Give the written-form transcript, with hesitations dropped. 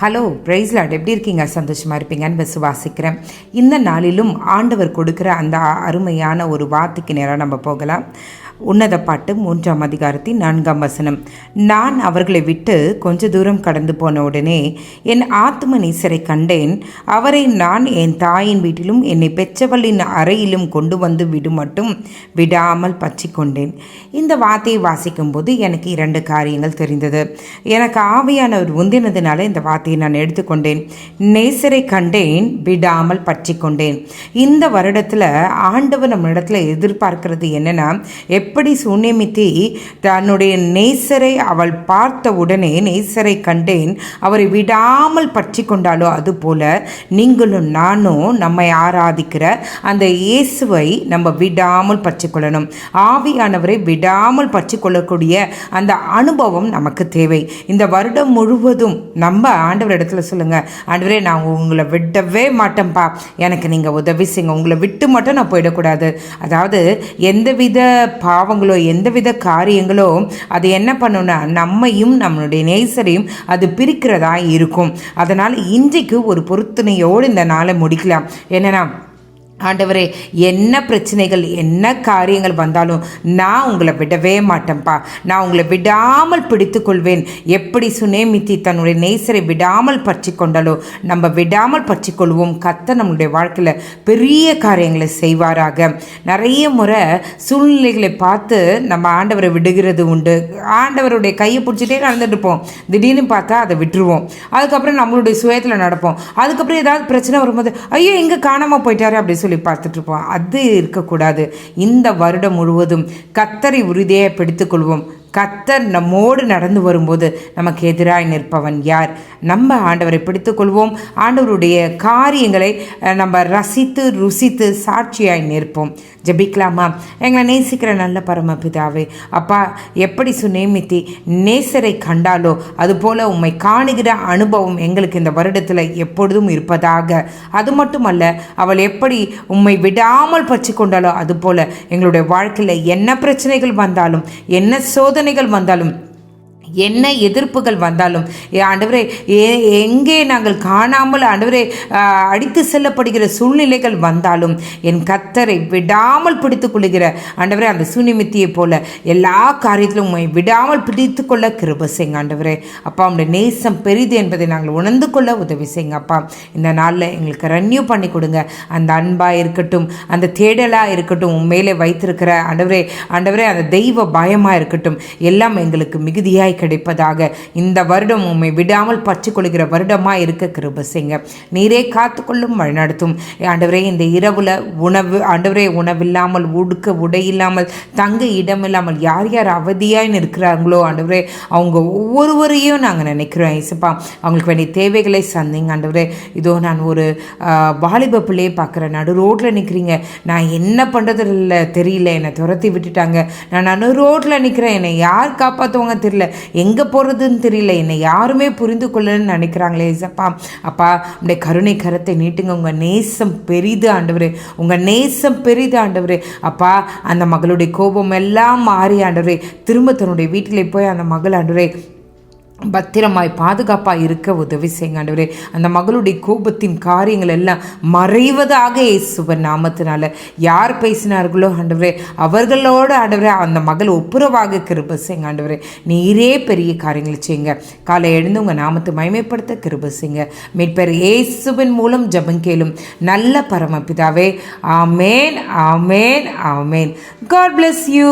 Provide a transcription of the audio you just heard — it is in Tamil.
ஹலோ பிரைஸ் லார்ட், எப்படி இருக்கீங்க? சந்தோஷமாக இருப்பீங்கன்னு விசுவாசிக்கிறேன். இந்த நாளிலும் ஆண்டவர் கொடுக்குற அந்த அருமையான ஒரு வார்த்தைக்கு நேராக நம்ம போகலாம். உன்னத பாட்டு 3ஆம் அதிகாரத்தின் 4ஆம் வசனம். நான் அவர்களை விட்டு கொஞ்ச தூரம் கடந்து போன உடனே என் ஆத்ம நேசரை கண்டேன். அவரை நான் என் தாயின் வீட்டிலும் என்னை பெற்றவளின் அறையிலும் கொண்டு வந்து மட்டும் விடாமல் பற்றி கொண்டேன். இந்த வார்த்தையை வாசிக்கும்போது எனக்கு 2 காரியங்கள் தெரிந்தது. எனக்கு ஆவியானவர் உந்தினதுனால இந்த வார்த்தையை நான் எடுத்துக்கொண்டேன். நேசரை கண்டேன், விடாமல் பற்றி கொண்டேன். இந்த வருடத்தில் ஆண்டவர் நம்ம இடத்துல எதிர்பார்க்கிறது என்னன்னா, எப்படி சுனேமித்தி தன்னுடைய நேசரை அவள் பார்த்த உடனே நேசரை கண்டேன், அவரை விடாமல் பற்றி கொண்டாலோ அதுபோல நீங்களும் நானும் நம்மை ஆராதிக்கிற அந்த இயேசுவை நம்ம விடாமல் பற்றி கொள்ளணும். ஆவியானவரை விடாமல் பற்றி கொள்ளக்கூடிய அந்த அனுபவம் நமக்கு தேவை. இந்த வருடம் முழுவதும் நம்ம ஆண்டவர் இடத்துல சொல்லுங்க, ஆண்டவரே நான் உங்களை விடவே மாட்டேன்ப்பா, எனக்கு நீங்கள் உதவி செய்யுங்க, உங்களை விட்டு மட்டும் நான் போயிடக்கூடாது. அதாவது எந்தவித பாவங்களோ எந்தவித காரியங்களோ அது என்ன பண்ணுன்னா நம்மையும் நம்மளுடைய நேசரையும் அது பிரிக்கிறதா இருக்கும். அதனால் இன்றைக்கு ஒரு பொருத்தனையோடு இந்த நாளை முடிக்கலாம். என்னன்னா, ஆண்டவரே என்ன பிரச்சனைகள் என்ன காரியங்கள் வந்தாலும் நான் உங்களை விடவே மாட்டேன்ப்பா, நான் உங்களை விடாமல் பிடித்து கொள்வேன். எப்படி சுனேமித்தி தன்னுடைய நேசரை விடாமல் பற்றி கொண்டாலோ நம்ம விடாமல் பற்றி கொள்வோம். கர்த்தர் நம்மளுடைய வாழ்க்கையில் பெரிய காரியங்களை செய்வாராக. நிறைய முறை சூழ்நிலைகளை பார்த்து நம்ம ஆண்டவரை விடுகிறது உண்டு. ஆண்டவருடைய கையை பிடிச்சிட்டே நடந்துட்டு இருப்போம், திடீர்னு பார்த்தா அதை விட்டுருவோம். அதுக்கப்புறம் நம்மளுடைய சுயத்தில் நடப்போம். அதுக்கப்புறம் ஏதாவது பிரச்சனை வரும்போது ஐயோ எங்கே காணாமல் போயிட்டாரு அப்படி சொல்லி பார்த்துட்டு இருப்போம். அது இருக்கக்கூடாது. இந்த வருடம் முழுவதும் கர்த்தரை உறுதியாக பிடித்துக்கொள்வோம். கர்த்தர் நம்மோடு நடந்து வரும்போது நமக்கு எதிராக நிற்பவன் யார்? நம்ம ஆண்டவரை பிடித்துக்கொள்வோம். ஆண்டவருடைய காரியங்களை நம்ம ரசித்து ருசித்து சாட்சியாய் நிற்போம். ஜெபிக்கலாமா? எங்களை நேசிக்கிற நல்ல பரமபிதாவே, அப்பா, எப்படி சுனேமித்தி நேசரை கண்டாலோ அதுபோல் உம்மை காணுகிற அனுபவம் எங்களுக்கு இந்த வருடத்தில் எப்பொழுதும் இருப்பதாக. அது மட்டுமல்ல, அவள் எப்படி உம்மை விடாமல் பற்றி கொண்டாலோ அதுபோல் எங்களுடைய வாழ்க்கையில் என்ன பிரச்சனைகள் வந்தாலும் என்ன சோதனைகள் வந்தாலும் என்ன எதிர்ப்புகள் வந்தாலும் ஆண்டவரே, எங்கே நாங்கள் காணாமல் ஆண்டவரே அடித்து செல்லப்படுகிற சூழ்நிலைகள் வந்தாலும் என் கர்த்தரை விடாமல் பிடித்து கொள்ளுகிற ஆண்டவரே அந்த சுனிமித்தியை போல எல்லா காரியத்திலும் விடாமல் பிடித்து கொள்ள கிருபை செய்யுங்க ஆண்டவரே. அப்பா, உங்களுடைய நேசம் பெரிது என்பதை நாங்கள் உணர்ந்து கொள்ள உதவி செய்யுங்க அப்பா. இந்த நாளில் எங்களுக்கு ரெனியூ பண்ணி கொடுங்க. அந்த அன்பாக இருக்கட்டும், அந்த தேடலாக இருக்கட்டும், உண்மையிலே வைத்திருக்கிற ஆண்டவரே ஆண்டவரே அந்த தெய்வ பயமாக இருக்கட்டும், எல்லாம் எங்களுக்கு மிகுதியாய் கிடைப்பதாக. இந்த வருடம் உம்மை விடாமல் பற்றி கொள்கிற வருடமாக இருக்க கிருபை செய்யுங்க. நீரே காத்துக்கொள்ளும், வழிநடத்தும் ஆண்டவரே. இந்த இரவுல உணவு ஆண்டவரே, உணவில்லாமல் உடுக்க உடை இல்லாமல் தங்க இடமில்லாமல் யார் யார் அவதியாய் இருக்கிறாங்களோ ஆண்டவரே, அவங்க ஒவ்வொருவரையும் நாங்கள் நினைக்கிறோம் ஏசப்பா. அவங்களுக்கு வேண்டிய தேவைகளை சந்திங்க ஆண்டவரே. இதோ நான் ஒரு வாலிப பிள்ளையை பார்க்குறேன், நடு ரோட்டில் நிற்கிறீங்க, நான் என்ன பண்ணுறது இல்லை தெரியல, என்னை துரத்தி விட்டுட்டாங்க, நான் நடு ரோட்டில் நிற்கிறேன், என்னை யார் காப்பாற்றுவாங்க தெரியல, எங்கே போகிறதுன்னு தெரியல, என்னை யாருமே புரிந்து கொள்ளணும்னு நினைக்கிறாங்களே ஏசப்பா. அப்பா, உங்களுடைய கருணை கரத்தை நீட்டுங்க. உங்கள் நேசம் பெரிது ஆண்டவரே, உங்கள் நேசம் பெரிது ஆண்டவரே. அப்பா, அந்த மகளுடைய கோபம் எல்லாம் மாறி ஆண்டவரே திரும்ப தன்னுடைய வீட்டிலே போய் அந்த மகள் ஆண்டவரே பத்திரமாய் பாதுகாப்பாக இருக்க உதவி செய்யுங்க ஆண்டவரே. அந்த மகளுடைய கோபத்தின் காரியங்கள் எல்லாம் மறைவதாக இயேசுவின் நாமத்தினால யார் பேசினார்களோ ஆண்டவரே அவர்களோடு ஆண்டவரே அந்த மகள் ஒப்புரவாக கிருபை செய்யுங்க ஆண்டவரே. நீரே பெரிய காரியங்களை செய்யுங்க. காலை எழுந்து உங்கள் நாமத்தை மகிமைப்படுத்த கிருபை செய்யுங்க. மீட்பர் இயேசுவின் மூலம் ஜெபம் கேளும் நல்ல பரமபிதாவே. ஆமேன், ஆமேன், ஆமேன். God bless you.